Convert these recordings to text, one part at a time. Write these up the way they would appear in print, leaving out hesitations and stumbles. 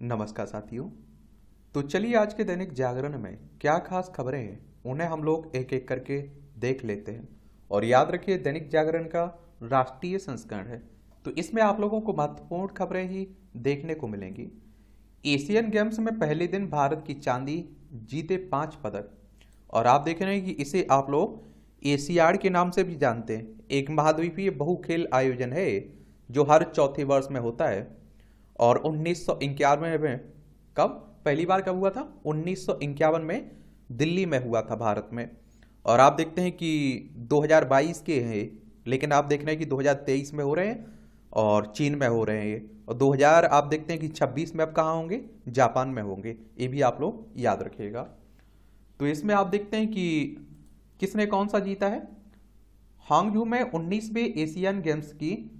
नमस्कार साथियों। तो चलिए आज के दैनिक जागरण में क्या खास खबरें हैं उन्हें हम लोग एक एक करके देख लेते हैं। और याद रखिए दैनिक जागरण का राष्ट्रीय संस्करण है, तो इसमें आप लोगों को महत्वपूर्ण खबरें ही देखने को मिलेंगी। एशियन गेम्स में पहले दिन भारत की चांदी, जीते 5 पदक। और आप देख रहे हैं कि इसे आप लोग एशियाड के नाम से भी जानते हैं। एक महाद्वीपीय बहु खेल आयोजन है जो हर चौथे वर्ष में होता है। और 1951 में कब पहली बार कब हुआ था? 1951 में दिल्ली में हुआ था, भारत में। और आप देखते हैं कि 2022 के हैं, लेकिन आप देख रहे हैं कि 2023 में हो रहे हैं और चीन में हो रहे हैं ये। और 2000 आप देखते हैं कि 26 में अब कहाँ होंगे? जापान में होंगे। ये भी आप लोग याद रखिएगा। तो इसमें आप देखते हैं कि किसने कौन सा जीता है। हांगझू में 19वें एशियन गेम्स की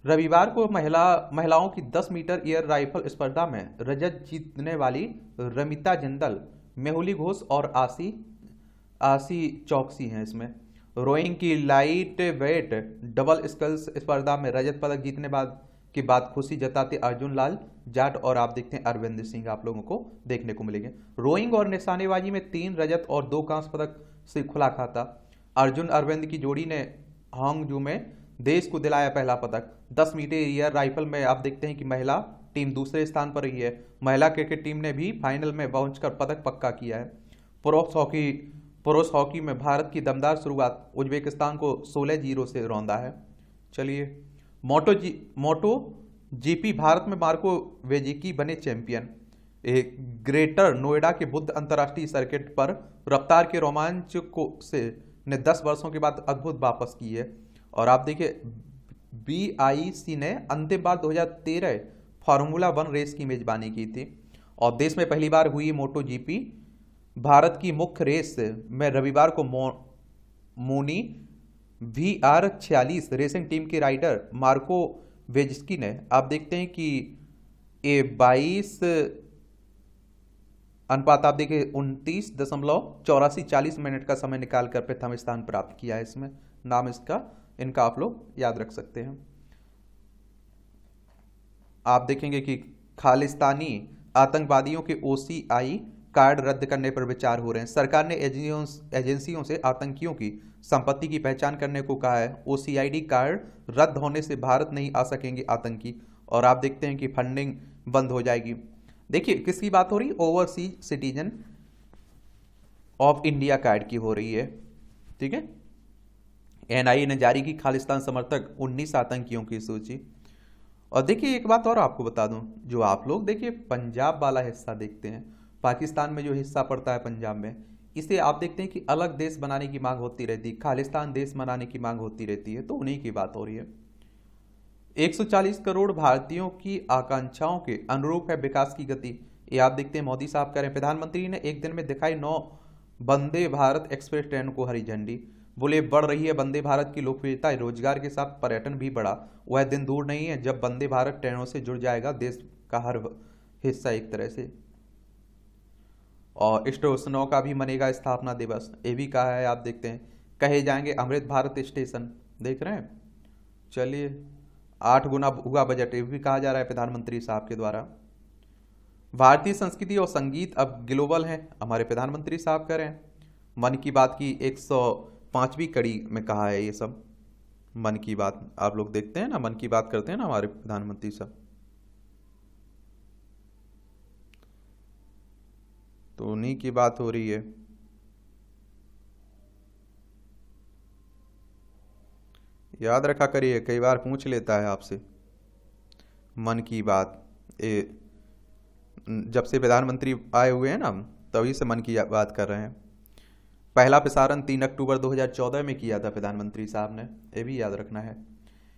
रविवार को महिलाओं की 10 मीटर एयर राइफल स्पर्धा में रजत जीतने वाली रमिता जिंदल, मेहुली घोष और आशी आशी चौकसी हैं इसमें। रोइंग की लाइट वेट डबल स्कल्स स्पर्धा में रजत पदक जीतने के बाद खुशी जताते अर्जुन लाल जाट और आप देखते हैं अरविंद सिंह आप लोगों को देखने को मिलेंगे। रोइंग और निशानेबाजी में 3 रजत और 2 कांस्य पदक से खुला खाता। अर्जुन अरविंद की जोड़ी ने हांगजू में देश को दिलाया पहला पदक। 10 मीटर एयर राइफल में आप देखते हैं कि महिला टीम दूसरे स्थान पर रही है। महिला क्रिकेट टीम ने भी फाइनल में पहुंचकर पदक पक्का किया है। पुरुष हॉकी में भारत की दमदार शुरुआत, उज्बेकिस्तान को 16-0 से रौंदा है। चलिए मोटो जीपी भारत में मार्को वेजिकी बने चैंपियन। ग्रेटर नोएडा के बुद्ध अंतर्राष्ट्रीय सर्किट पर रफ्तार के रोमांच को ने 10 वर्षों के बाद अद्भुत वापस की है। और आप देखिए BIC ने अंतिम बार 2013 फार्मूला 1 रेस की मेजबानी की थी। और देश में पहली बार हुई मोटो जीपी भारत की मुख्य रेस में रविवार को मोनी VR46 रेसिंग टीम के राइडर मार्को वेजिस्की ने आप देखते हैं कि ये 22 अनुपात आप देखिए 29.84 मिनट का समय निकालकर प्रथम स्थान प्राप्त किया है। इसमें नाम इनका आप लोग याद रख सकते हैं। आप देखेंगे कि खालिस्तानी आतंकवादियों के OCI कार्ड रद्द करने पर विचार हो रहे हैं। सरकार ने एजेंसियों से आतंकियों की संपत्ति की पहचान करने को कहा है। OCID कार्ड रद्द होने से भारत नहीं आ सकेंगे आतंकी। और आप देखते हैं कि फंडिंग बंद हो जाएगी। देखिए किसकी बात हो रही है? Overseas citizen of India card की हो रही है। ठीक है, NIA ने जारी की खालिस्तान समर्थक 19 आतंकियों की सूची। और देखिए एक बात और आपको बता दूं, जो आप लोग देखिए पंजाब वाला हिस्सा देखते हैं, पाकिस्तान में जो हिस्सा पड़ता है पंजाब में, इसे आप देखते हैं कि अलग देश बनाने की मांग होती रहती है, खालिस्तान देश बनाने की मांग होती रहती है। तो उन्हीं की बात हो रही है। 140 करोड़ भारतीयों की आकांक्षाओं के अनुरूप है विकास की गति, ये आप देखते हैं मोदी साहब कह रहे हैं। प्रधानमंत्री ने एक दिन में दिखाई 9 वंदे भारत एक्सप्रेस ट्रेन को हरी झंडी। बोले बढ़ रही है वंदे भारत की लोकप्रियता, रोजगार के साथ पर्यटन भी बढ़ा। वह दिन दूर नहीं है जब वंदे भारत ट्रेनों से जुड़ जाएगा देश का हर हिस्सा एक तरह से। और स्टेशनों का भी मनेगा स्थापना दिवस, ये भी कहा है। आप देखते हैं कहे जाएंगे अमृत भारत स्टेशन, देख रहे हैं। चलिए 8 गुना हुआ बजट, ये भी कहा जा रहा है प्रधानमंत्री साहब के द्वारा। भारतीय संस्कृति और संगीत अब ग्लोबल है, हमारे प्रधानमंत्री साहब कह रहे हैं। मन की बात की 105वीं कड़ी में कहा है ये सब। मन की बात आप लोग देखते हैं ना, मन की बात करते हैं ना हमारे प्रधानमंत्री साहब, तो उन्हीं की बात हो रही है। याद रखा करिए, कई बार पूछ लेता है आपसे मन की बात। जब से प्रधानमंत्री आए हुए हैं ना, तभी से मन की बात कर रहे हैं। पहला प्रसारण 3 अक्टूबर 2014 में किया था प्रधानमंत्री साहब ने, ये भी याद रखना है।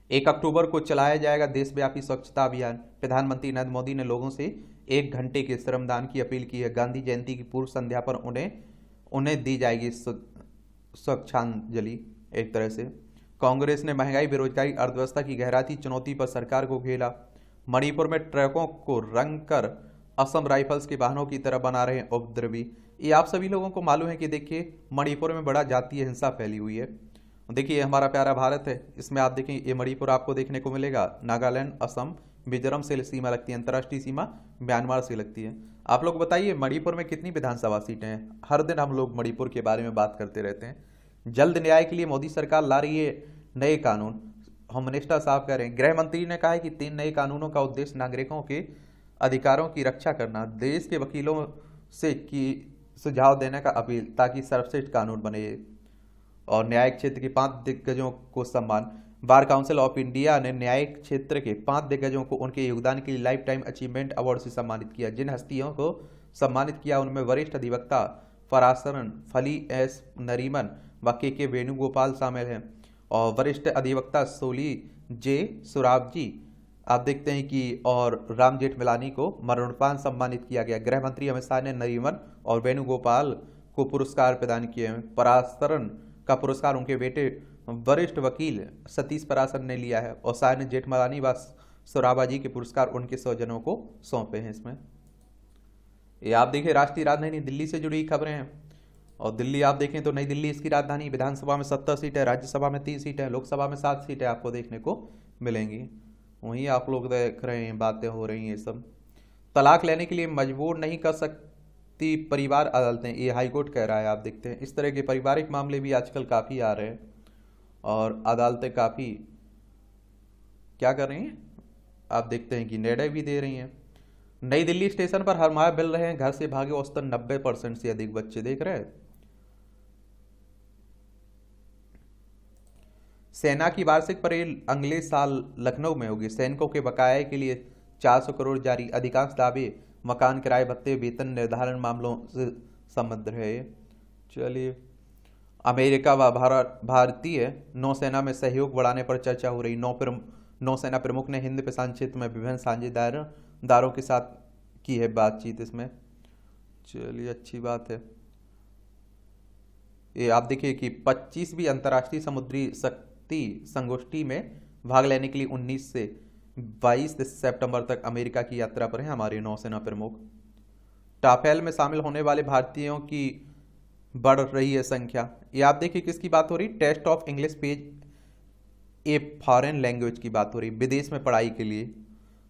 1 अक्टूबर को चलाया जाएगा देशव्यापी स्वच्छता अभियान। प्रधानमंत्री नरेंद्र मोदी ने लोगों से 1 घंटे के श्रमदान की अपील की है। गांधी जयंती की पूर्व संध्या पर उन्हें दी जाएगी स्वच्छांजलि एक तरह से। कांग्रेस ने महंगाई, बेरोजगारी, अर्थव्यवस्था की गहराती चुनौती पर सरकार को घेरा। मणिपुर में ट्रकों को रंग कर असम राइफल्स के वाहनों की तरह बना रहे हैं उपद्रवी। ये आप सभी लोगों को मालूम है कि देखिए मणिपुर में बड़ा जातीय हिंसा फैली हुई है। देखिए हमारा प्यारा भारत है, इसमें आप देखें ये मणिपुर आपको देखने को मिलेगा, नागालैंड, असम, मिजोरम से सीमा लगती है, अंतर्राष्ट्रीय सीमा म्यांमार से लगती है। आप लोग बताइए मणिपुर में कितनी विधानसभा सीटें हैं? हर दिन हम लोग मणिपुर के बारे में बात करते रहते हैं। जल्द न्याय के लिए मोदी सरकार ला रही है नए कानून, होम मिनिस्टर साहब कह रहे हैं। गृह मंत्री ने कहा है कि 3 नए कानूनों का उद्देश्य नागरिकों के अधिकारों की रक्षा करना, देश के वकीलों से की सुझाव देने का अपील ताकि सर्वश्रेष्ठ कानून बने। और न्यायिक क्षेत्र के 5 दिग्गजों को सम्मान, बार काउंसिल ऑफ इंडिया ने न्यायिक क्षेत्र के 5 दिग्गजों को उनके योगदान के लिए लाइफ टाइम अचीवमेंट अवार्ड से सम्मानित किया। जिन हस्तियों को सम्मानित किया उनमें वरिष्ठ अधिवक्ता फरासरन फली एस नरीमन व के वेणुगोपाल शामिल हैं और वरिष्ठ अधिवक्ता सोली जे सुराबजी आप देखते हैं कि और राम जेठमलानी को मरणोपरांत सम्मानित किया गया। गृह मंत्री अमित शाह ने नरीमन और वेणुगोपाल को पुरस्कार प्रदान किए हैं। परासरन का पुरस्कार उनके बेटे वरिष्ठ वकील सतीश परासरन ने लिया है और शाह ने जेठमलानी व सुराबाजी के पुरस्कार उनके स्वजनों को सौंपे हैं। इसमें ये आप देखिए राष्ट्रीय राजधानी दिल्ली से जुड़ी खबरें हैं। और दिल्ली आप देखें तो नई दिल्ली इसकी राजधानी, विधानसभा में 70 सीटें, राज्यसभा में 3 सीटें, लोकसभा में 7 सीटें आपको देखने को मिलेंगी। वहीं आप लोग देख रहे हैं बातें हो रही हैं सब। तलाक लेने के लिए मजबूर नहीं कर सकती परिवार अदालतें, ये हाईकोर्ट कह रहा है। आप देखते हैं इस तरह के पारिवारिक मामले भी आजकल काफ़ी आ रहे हैं और अदालतें काफ़ी क्या कर रही हैं, आप देखते हैं कि निर्णय भी दे रही हैं। नई दिल्ली स्टेशन पर हर माह मिल रहे हैं घर से भागे औसतन 90% से अधिक बच्चे, देख रहे हैं। सेना की वार्षिक परेड अगले साल लखनऊ में होगी। सैनिकों के बकाये के लिए 400 करोड़ जारी, अधिकांश दावे मकान किराए भत्ते वेतन निर्धारण मामलों से संबंध रहे। चलिए, अमेरिका व भारतीय नौसेना में सहयोग बढ़ाने पर चर्चा हो रही। नौसेना प्रमुख ने हिंद प्रशांत क्षेत्र में विभिन्न साझेदारों के साथ की है बातचीत इसमें। चलिए, अच्छी बात है। ये आप देखिए कि 25वीं अंतर्राष्ट्रीय समुद्री शक्ति संगोष्ठी में भाग लेने के लिए 19 से 22 सितंबर तक अमेरिका की यात्रा पर है हमारे नौसेना प्रमुख। टाफेल में शामिल होने वाले भारतीयों की बढ़ रही है संख्या। ये आप देखिए किसकी बात हो रही, test of English page a foreign language की बात हो रही, विदेश में पढ़ाई के लिए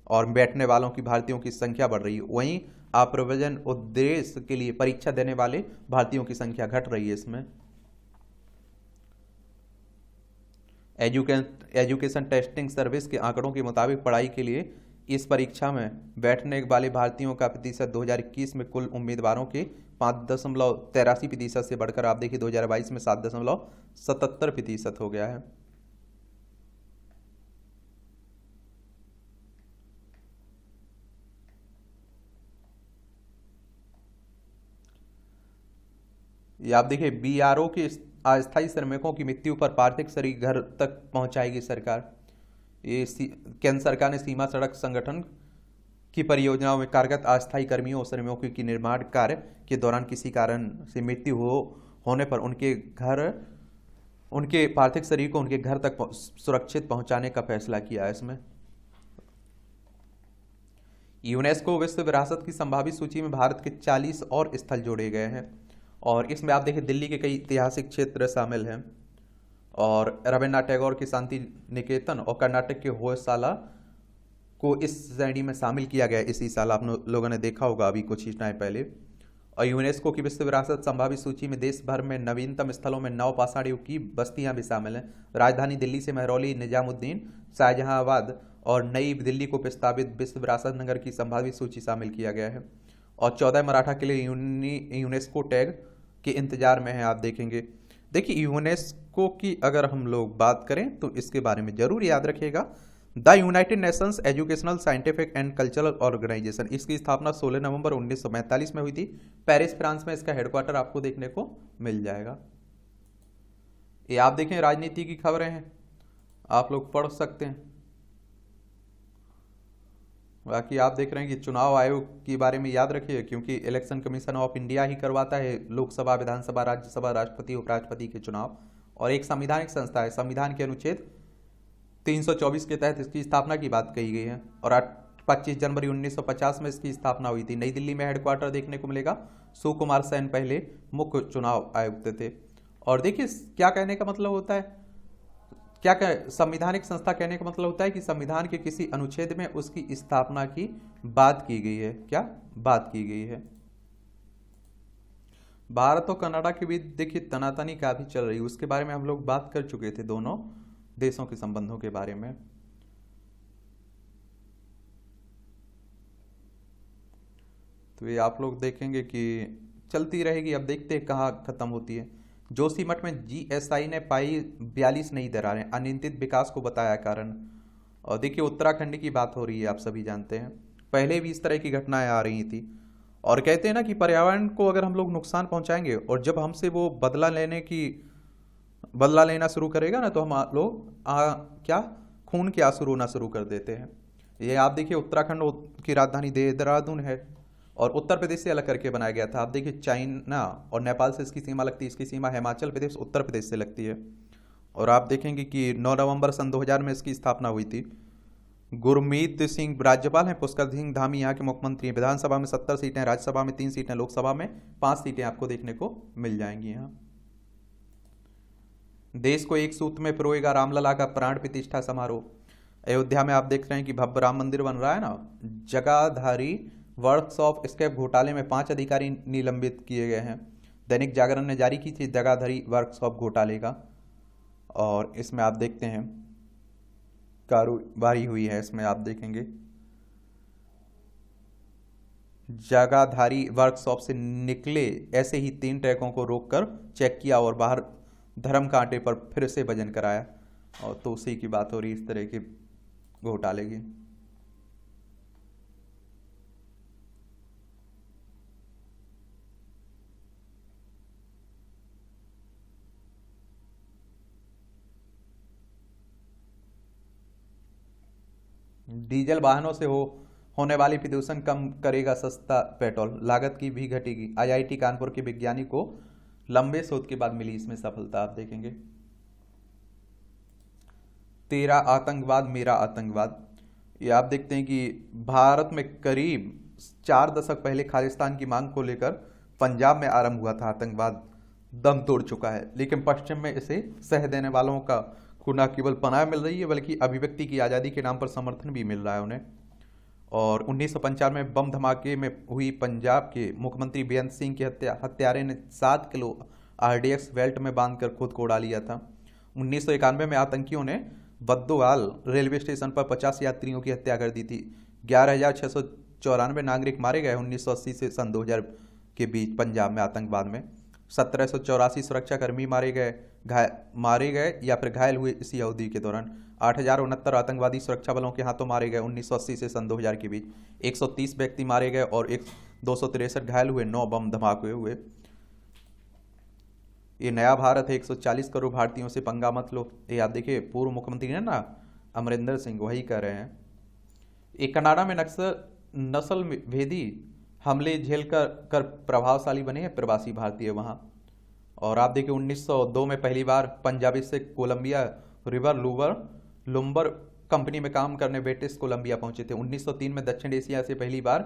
और बैठने वालों की भारतीयों की संख्या बढ़ रही है। वहीं अप्रयोजन उद्देश्य के लिए परीक्षा देने वाले भारतीयों की संख्या घट रही है। इसमें एजुकेशन टेस्टिंग सर्विस के आंकड़ों के मुताबिक पढ़ाई के लिए इस परीक्षा में बैठने वाले भारतीयों का प्रतिशत 2021 में कुल उम्मीदवारों के 5.83% से बढ़कर आप देखिए 2022 में 7.77% हो गया है। ये आप देखिए बीआरओ के अस्थायी श्रमिकों की मृत्यु पर पार्थिव शरीर घर तक पहुंचाएगी सरकार। ये केंद्र सरकार ने सीमा सड़क संगठन की परियोजनाओं में कार्यरत अस्थायी कर्मियों और श्रमिकों की निर्माण कार्य के दौरान किसी कारण से मृत्यु होने पर उनके पार्थिव शरीर को उनके घर तक सुरक्षित पहुंचाने का फैसला किया है। इसमें यूनेस्को विश्व विरासत की संभावित सूची में भारत के 40 और स्थल जोड़े गए हैं और इसमें आप देखिए दिल्ली के कई ऐतिहासिक क्षेत्र शामिल हैं और रविन्द्रनाथ टैगोर के शांति निकेतन और कर्नाटक के होयसाला को इस श्रेणी में शामिल किया गया इसी साल। आप लोगों ने देखा होगा अभी कुछ ही टाइम पहले। और यूनेस्को की विश्व विरासत संभावित सूची में देश भर में नवीनतम स्थलों में नव पाषाण युग की बस्तियां भी शामिल हैं। राजधानी दिल्ली से महरौली, निजामुद्दीन, शाहजहांबाद और नई दिल्ली को प्रस्तावित विश्व विरासत नगर की संभावित सूची शामिल किया गया है और 14 मराठा के लिए यूनेस्को टैग के इंतजार में है। आप देखेंगे, देखिए यूनेस्को की अगर हम लोग बात करें तो इसके बारे में जरूर याद रखिएगा। The United Nations Educational Scientific and Cultural Organization, इसकी स्थापना 16 नवंबर 1945 में हुई थी। पेरिस फ्रांस में इसका हेडक्वार्टर आपको देखने को मिल जाएगा। ये आप देखें राजनीति की खबरें हैं, आप लोग पढ़ सकते हैं। बाकी आप देख रहे हैं कि चुनाव आयोग के बारे में याद रखिए क्योंकि इलेक्शन कमीशन ऑफ इंडिया ही करवाता है लोकसभा, विधानसभा, राज्यसभा, राष्ट्रपति, उपराष्ट्रपति के चुनाव और एक संवैधानिक संस्था है। संविधान के अनुच्छेद 324 के तहत इसकी स्थापना की बात कही गई है और 25 जनवरी 1950 में इसकी स्थापना हुई थी। नई दिल्ली में हेडक्वार्टर देखने को मिलेगा। सुकुमार सेन पहले मुख्य चुनाव आयुक्त थे। और देखिए क्या कहने का मतलब होता है, क्या संविधानिक संस्था कहने का मतलब होता है कि संविधान के किसी अनुच्छेद में उसकी स्थापना की बात की गई है। क्या बात की गई है। भारत और कनाडा के बीच देखिए तनातनी काफी चल रही है, उसके बारे में हम लोग बात कर चुके थे, दोनों देशों के संबंधों के बारे में। तो ये आप लोग देखेंगे कि चलती रहेगी, अब देखते हैं कहाँ खत्म होती है। जोशीमठ में जीएसआई ने पाई 42 नई दरारें, अनियंत्रित विकास को बताया कारण। और देखिए उत्तराखंड की बात हो रही है, आप सभी जानते हैं, पहले भी इस तरह की घटनाएं आ रही थी। और कहते हैं ना कि पर्यावरण को अगर हम लोग नुकसान पहुंचाएंगे और जब हमसे वो बदला लेना शुरू करेगा ना, तो हम लोग क्या खून के आंसू रोना शुरू कर देते हैं। ये आप देखिए उत्तराखंड की राजधानी देहरादून है और उत्तर प्रदेश से अलग करके बनाया गया था। आप देखिए चाइना और नेपाल से इसकी सीमा लगती है, इसकी सीमा हिमाचल प्रदेश उत्तर प्रदेश से लगती है। और आप देखेंगे कि 9 नवंबर सन 2000 में इसकी स्थापना हुई थी। गुरमीत सिंह राज्यपाल हैं, पुष्कर सिंह धामी यहाँ के मुख्यमंत्री हैं। विधानसभा में 70 सीटें, राज्यसभा में 3 सीटें, लोकसभा में 5 सीटें आपको देखने को मिल जाएंगी। यहाँ देश को एक सूत्र में पिरोएगा रामलला का प्राण प्रतिष्ठा समारोह। अयोध्या में आप देख रहे हैं कि भव्य राम मंदिर बन रहा है ना। जगाधारी वर्कशॉप स्कैम घोटाले में 5 अधिकारी निलंबित किए गए हैं। दैनिक जागरण ने जारी की थी जगाधारी वर्कशॉप घोटाले का, और इसमें आप देखते हैं कार्रवाई हुई है। इसमें आप देखेंगे जगाधारी वर्कशॉप से निकले ऐसे ही 3 ट्रकों को रोककर चेक किया और बाहर धर्म कांटे पर फिर से वजन कराया। और तो उसी की बात हो रही इस तरह के घोटाले की। डीजल वाहनों से होने वाली प्रदूषण कम करेगा सस्ता पेट्रोल, लागत की भी घटेगी। आईआईटी कानपुर के वैज्ञानिक को लंबे शोध के बाद मिली इसमें सफलता। आप देखेंगे तेरा आतंकवाद मेरा आतंकवाद। ये आप देखते हैं कि भारत में करीब 4 दशक पहले खालिस्तान की मांग को लेकर पंजाब में आरंभ हुआ था आतंकवाद, दम तोड़ चुका है। लेकिन पश्चिम में इसे सह देने वालों का को न केवल पनाह मिल रही है बल्कि अभिव्यक्ति की आज़ादी के नाम पर समर्थन भी मिल रहा है उन्हें। और 1995 में बम धमाके में हुई पंजाब के मुख्यमंत्री बेअंत सिंह की हत्यारे ने 7 किलो आरडीएक्स बेल्ट में बांधकर खुद को उड़ा लिया था। 1991 में आतंकियों ने बद्दोआल रेलवे स्टेशन पर 50 यात्रियों की हत्या कर दी थी। 11,694 नागरिक मारे गए 1980 से सन 2000 के बीच पंजाब में आतंकवाद में। 1784 सुरक्षाकर्मी मारे गए या फिर घायल हुए इसी अवधि के दौरान। 8,069 आतंकवादी सुरक्षा बलों के हाथों मारे गए 1980 से सन 2000 के बीच। 130 व्यक्ति मारे गए और 263 घायल हुए। 9 बम धमाके हुए। ये नया भारत है, 140 करोड़ भारतीयों से पंगा मत लो। ये आप देखिए पूर्व मुख्यमंत्री है ना अमरिंदर सिंह, वही कर रहे हैं। एक कनाडा में नस्ल भेदी हमले झेल कर प्रभावशाली बने हैं प्रवासी भारतीय वहाँ। और आप देखिए 1902 में पहली बार पंजाबी से कोलंबिया रिवर लुम्बर कंपनी में काम करने ब्रिटिश कोलंबिया पहुंचे थे। 1903 में दक्षिण एशिया से पहली बार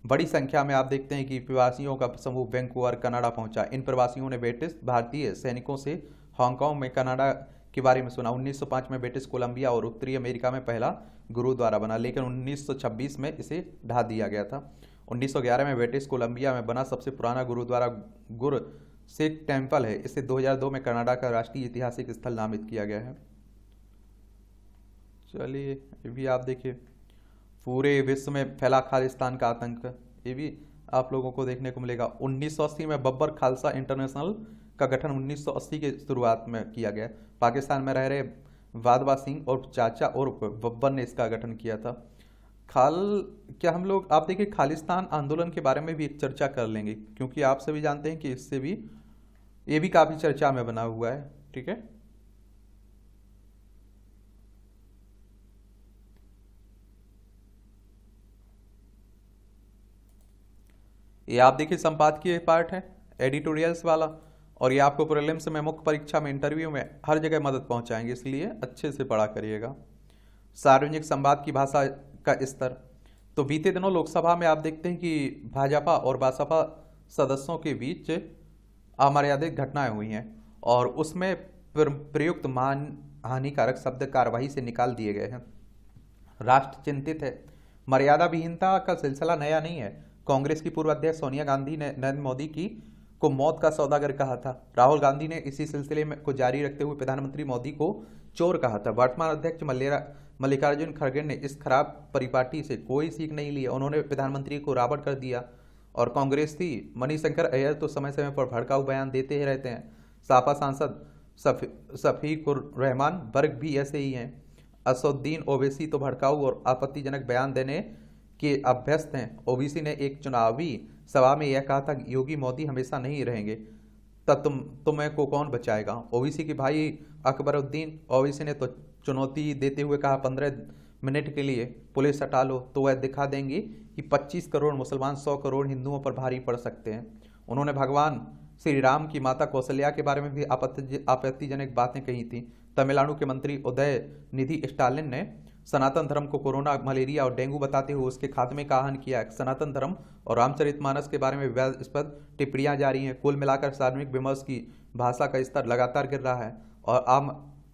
बड़ी संख्या में आप देखते हैं कि प्रवासियों का समूह वैंकूवर कनाडा पहुंचा। इन प्रवासियों ने ब्रिटिश भारतीय सैनिकों से हांगकांग में कनाडा के बारे में सुना। 1905 में ब्रिटिश कोलंबिया और उत्तरी अमेरिका में पहला गुरुद्वारा बना, लेकिन 1926 में इसे ढा दिया गया था। 1911 में ब्रिटिश कोलंबिया में बना सबसे पुराना गुरुद्वारा गुर सिख टेम्पल है। इसे 2002 में कनाडा का राष्ट्रीय ऐतिहासिक स्थल नामित किया गया है। चलिए ये भी आप देखिए पूरे विश्व में फैला खालिस्तान का आतंक, ये भी आप लोगों को देखने को मिलेगा। 1980 में बब्बर खालसा इंटरनेशनल का गठन 1980 के शुरुआत में किया गया। पाकिस्तान में रह रहे वादवा सिंह और चाचा और बब्बर ने इसका गठन किया था। क्या हम लोग आप देखिए खालिस्तान आंदोलन के बारे में भी एक चर्चा कर लेंगे, क्योंकि आप सभी जानते हैं कि इससे भी ये भी काफी चर्चा में बना हुआ है। ठीक है, ये आप देखिए संपादकीय पार्ट है एडिटोरियल्स वाला, और ये आपको प्रीलिम्स में मुख्य परीक्षा में इंटरव्यू में हर जगह मदद पहुंचाएंगे, इसलिए अच्छे से पढ़ा करिएगा। सार्वजनिक संवाद की भाषा का स्तर, तो बीते दिनों लोकसभा में आप देखते हैं कि भाजपा और बसपा सदस्यों के बीच अमर्यादित घटनाएं हुई हैं और उसमें प्रयुक्त हानिकारक शब्द कार्यवाही से निकाल दिए गए हैं। राष्ट्र चिंतित है। मर्यादा विहीनता का सिलसिला नया नहीं है। कांग्रेस की पूर्व अध्यक्ष सोनिया गांधी ने नरेंद्र मोदी की को मौत का सौदागर कहा था। राहुल गांधी ने इसी सिलसिले में को जारी रखते हुए प्रधानमंत्री मोदी को चोर कहा था। वर्तमान अध्यक्ष मल्लिकार्जुन खड़गे ने इस खराब परिपाटी से कोई सीख नहीं ली। उन्होंने प्रधानमंत्री को रावण कर दिया। और कांग्रेस थी मणिशंकर अय्यर तो समय समय पर भड़काऊ बयान देते ही रहते हैं। सापा सांसद शफीकुर रहमान वर्ग भी ऐसे ही हैं। असदुद्दीन ओवैसी तो भड़काऊ और आपत्तिजनक बयान देने के अभ्यस्त हैं। ओवैसी ने एक चुनावी सभा में यह कहा था कि योगी मोदी हमेशा नहीं रहेंगे, तब तुम्हें को कौन बचाएगा। ओवैसी के भाई अकबरुद्दीन ओवैसी ने तो चुनौती देते हुए कहा 15 मिनट के लिए पुलिस हटा लो तो वह दिखा देंगी कि 25 करोड़ मुसलमान 100 करोड़ हिंदुओं पर भारी पड़ सकते हैं। उन्होंने भगवान श्री राम की माता कौशल्या के बारे में भी आपत्तिजनक बातें कही थी। तमिलनाडु के मंत्री उदय निधि स्टालिन ने सनातन धर्म को कोरोना, मलेरिया और डेंगू बताते हुए उसके खात्मे का आह्वान किया। सनातन धर्म और रामचरितमानस के बारे में विवादास्पद टिप्पणियां जारी हैं। कुल मिलाकर सार्वजनिक विमर्श की भाषा का स्तर लगातार गिर रहा है और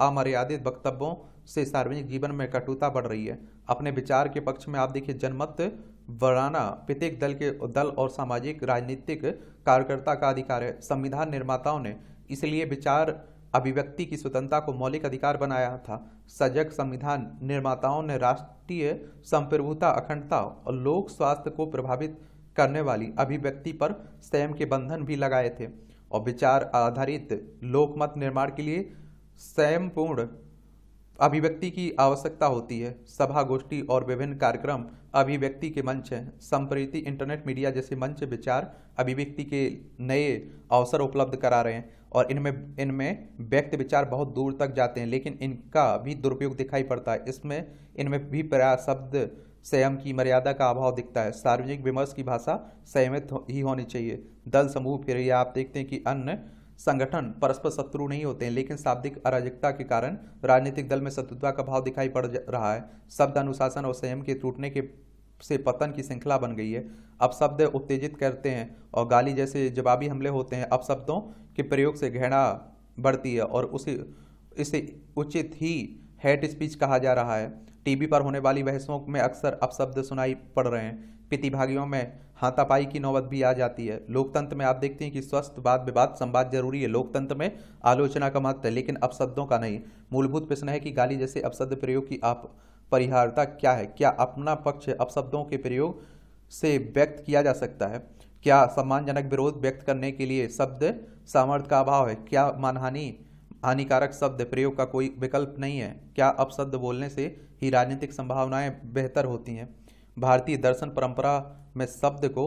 अमर्यादित वक्तव्यों से सार्वजनिक जीवन में कटुता बढ़ रही है। अपने विचार के पक्ष में आप देखिए, जनमत बनाना प्रत्येक दल और सामाजिक राजनीतिक कार्यकर्ता का अधिकार है। संविधान निर्माताओं ने इसलिए विचार अभिव्यक्ति की स्वतंत्रता को मौलिक अधिकार बनाया था। सजग संविधान निर्माताओं ने राष्ट्रीय संप्रभुता, अखंडता और लोक स्वास्थ्य को प्रभावित करने वाली अभिव्यक्ति पर संयम के बंधन भी लगाए थे। और विचार आधारित लोकमत निर्माण के लिए संयमपूर्ण अभिव्यक्ति की आवश्यकता होती है। सभा, गोष्ठी और विभिन्न कार्यक्रम अभिव्यक्ति के मंच हैं। संप्रति इंटरनेट मीडिया जैसे मंच विचार अभिव्यक्ति के नए अवसर उपलब्ध करा रहे हैं और इनमें व्यक्त विचार बहुत दूर तक जाते हैं, लेकिन इनका भी दुरुपयोग दिखाई पड़ता है। इनमें भी प्रयास शब्द संयम की मर्यादा का अभाव दिखता है। सार्वजनिक विमर्श की भाषा संयमित ही होनी चाहिए। दल समूह फिर या आप देखते हैं कि अन्य संगठन परस्पर शत्रु नहीं होते हैं, लेकिन शाब्दिक अराजकता के कारण राजनीतिक दल में शत्रुता का भाव दिखाई पड़ रहा है। शब्द अनुशासन और संयम के टूटने के से पतन की श्रृंखला बन गई है। अब शब्द उत्तेजित करते हैं और गाली जैसे जवाबी हमले होते हैं। अब शब्दों के प्रयोग से घृणा बढ़ती है और इसे उचित ही हेट स्पीच कहा जा रहा है। टीवी पर होने वाली बहसों में अक्सर अपशब्द सुनाई पड़ रहे हैं। प्रतिभागियों में हाथापाई की नौबत भी आ जाती है। लोकतंत्र में आप देखते हैं कि स्वस्थ वाद विवाद संवाद जरूरी है। लोकतंत्र में आलोचना का महत्व है, लेकिन अपशब्दों का नहीं। मूलभूत प्रश्न है कि गाली जैसे अपशब्द प्रयोग की आप परिहार्यता क्या है। क्या अपना पक्ष अपशब्दों के प्रयोग से व्यक्त किया जा सकता है? क्या सम्मानजनक विरोध व्यक्त करने के लिए शब्द सामर्थ्य का अभाव है? क्या हानिकारक शब्द प्रयोग का कोई विकल्प नहीं है? क्या अपशब्द बोलने से ही राजनीतिक संभावनाएं बेहतर होती हैं? भारतीय दर्शन परंपरा में शब्द को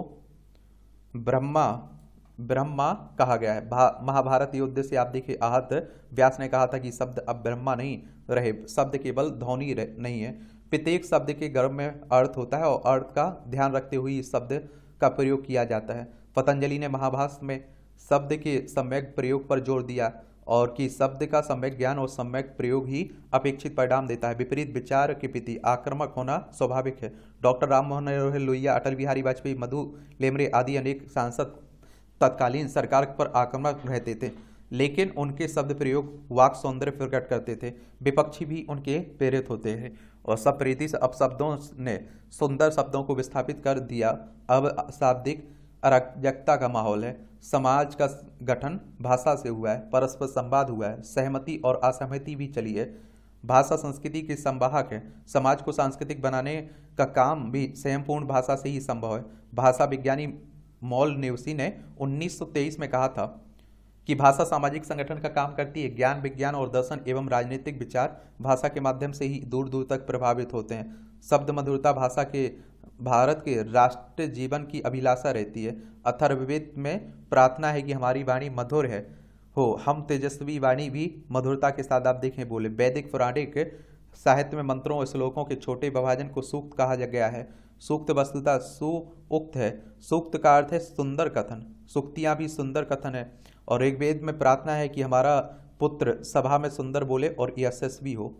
ब्रह्मा कहा गया है। महाभारत युद्ध से आप देखिए, आहत व्यास ने कहा था कि शब्द अब ब्रह्मा नहीं रहे, शब्द केवल ध्वनि नहीं है। प्रत्येक शब्द के गर्भ में अर्थ होता है और अर्थ का ध्यान रखते हुए इस शब्द का प्रयोग किया जाता है। पतंजलि ने महाभाष्य में शब्द के सम्यक प्रयोग पर जोर दिया और कि शब्द का सम्यक ज्ञान और सम्यक प्रयोग ही अपेक्षित परिणाम देता है। विपरीत विचार के प्रति आक्रामक होना स्वाभाविक है। डॉक्टर राम मनोहर लोहिया, अटल बिहारी वाजपेयी, मधु लेमरे आदि अनेक सांसद तत्कालीन सरकार पर आक्रामक रहते थे, लेकिन उनके शब्द प्रयोग वाक सौंदर्य प्रकट करते थे। विपक्षी भी उनके प्रेरित होते हैं और सब प्रीति से अपशब्दों ने सुंदर शब्दों को विस्थापित कर दिया। अब शाब्दिक अराजकता का माहौल है। समाज का गठन भाषा से हुआ है, परस्पर संवाद हुआ है, सहमति और असहमति भी चली है। भाषा संस्कृति के संवाहक है। समाज को सांस्कृतिक बनाने का काम भी संयमपूर्ण भाषा से ही संभव है। भाषा विज्ञानी मॉल नेवसी ने 1923 में कहा था कि भाषा सामाजिक संगठन का काम करती है। ज्ञान, विज्ञान और दर्शन एवं राजनीतिक विचार भाषा के माध्यम से ही दूर दूर तक प्रभावित होते हैं। शब्द मधुरता भाषा के भारत के राष्ट्र जीवन की अभिलाषा रहती है। अथर्ववेद में प्रार्थना है कि हमारी वाणी मधुर है हो, हम तेजस्वी वाणी भी मधुरता के साथ आप देखें बोले। वैदिक पौराणिक साहित्य में मंत्रों और श्लोकों के छोटे विभाजन को सूक्त कहा गया है। सूक्त वस्तुतः सुउक्त है। सूक्त का अर्थ है सुंदर कथन। सूक्तियां भी सुंदर कथन है। और ऋग्वेद में प्रार्थना है कि हमारा पुत्र सभा में सुंदर बोले और यशस्वी हो।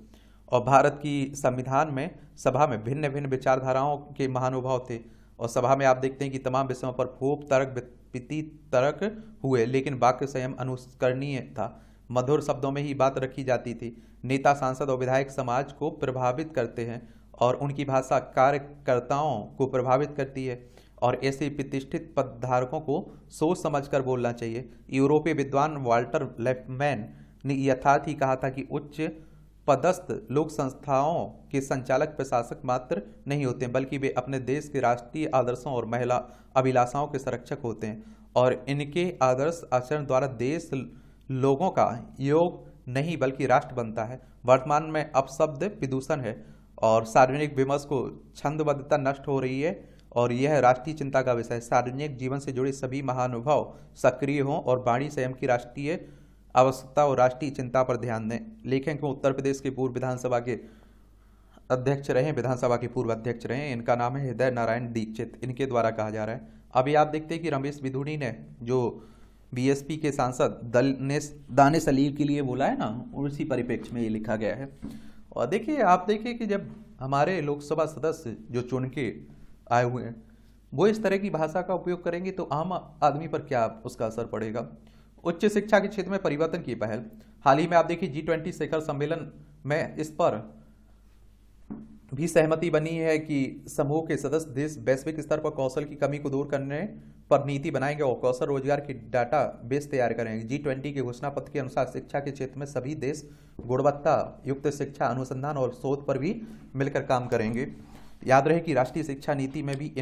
और भारत की संविधान में सभा में भिन्न भिन्न विचारधाराओं के महानुभाव थे और सभा में आप देखते हैं कि तमाम विषयों पर खूब तर्क तर्क हुए, लेकिन वाक्य संयम अनुकरणीय था। मधुर शब्दों में ही बात रखी जाती थी। नेता, सांसद और विधायक समाज को प्रभावित करते हैं और उनकी भाषा कार्यकर्ताओं को प्रभावित करती है और ऐसे प्रतिष्ठित पदधारकों को सोच समझकर बोलना चाहिए। यूरोपीय विद्वान वाल्टर लिपमैन ने यथार्थ ही कहा था कि उच्च पदस्थ लोग संस्थाओं के संचालक प्रशासक मात्र नहीं होते बल्कि वे अपने देश के राष्ट्रीय आदर्शों और महिला अभिलाषाओं के संरक्षक होते हैं और इनके आदर्श आचरण द्वारा देश लोगों का योग नहीं बल्कि राष्ट्र बनता है। वर्तमान में अपशब्द विदूषण है और सार्वजनिक विमर्श को छंदबद्धता नष्ट हो रही है और यह राष्ट्रीय चिंता का विषय है। सार्वजनिक जीवन से जुड़े सभी महानुभाव सक्रिय हों और वाणी संयम की राष्ट्रीय आवश्यकता और राष्ट्रीय चिंता पर ध्यान दें। लेखक को उत्तर प्रदेश के पूर्व विधानसभा के पूर्व अध्यक्ष रहे। इनका नाम है हृदय नारायण दीक्षित, इनके द्वारा कहा जा रहा है। अभी आप देखते हैं कि रमेश बिधूड़ी ने जो बीएसपी के सांसद दानिश अली के लिए बोला है ना, उसी परिप्रेक्ष्य में ये लिखा गया है। और देखिए, आप देखिए कि जब हमारे लोकसभा सदस्य जो चुन के आए हुए हैं वो इस तरह की भाषा का उपयोग करेंगे तो आम आदमी पर क्या उसका असर पड़ेगा। उच्च शिक्षा के क्षेत्र में परिवर्तन की पहल। हाल ही में आप देखिए G20 शिखर सम्मेलन में इस पर भी सहमति बनी है कि समूह के सदस्य देश वैश्विक स्तर पर कौशल की कमी को दूर करने पर नीति बनाएंगे और कौशल रोजगार की डाटा बेस तैयार करेंगे। G20 के घोषणा पत्र के अनुसार शिक्षा के क्षेत्र में सभी देश गुणवत्ता युक्त शिक्षा, अनुसंधान और शोध पर भी मिलकर काम करेंगे। याद रहे कि राष्ट्रीय शिक्षा नीति में भी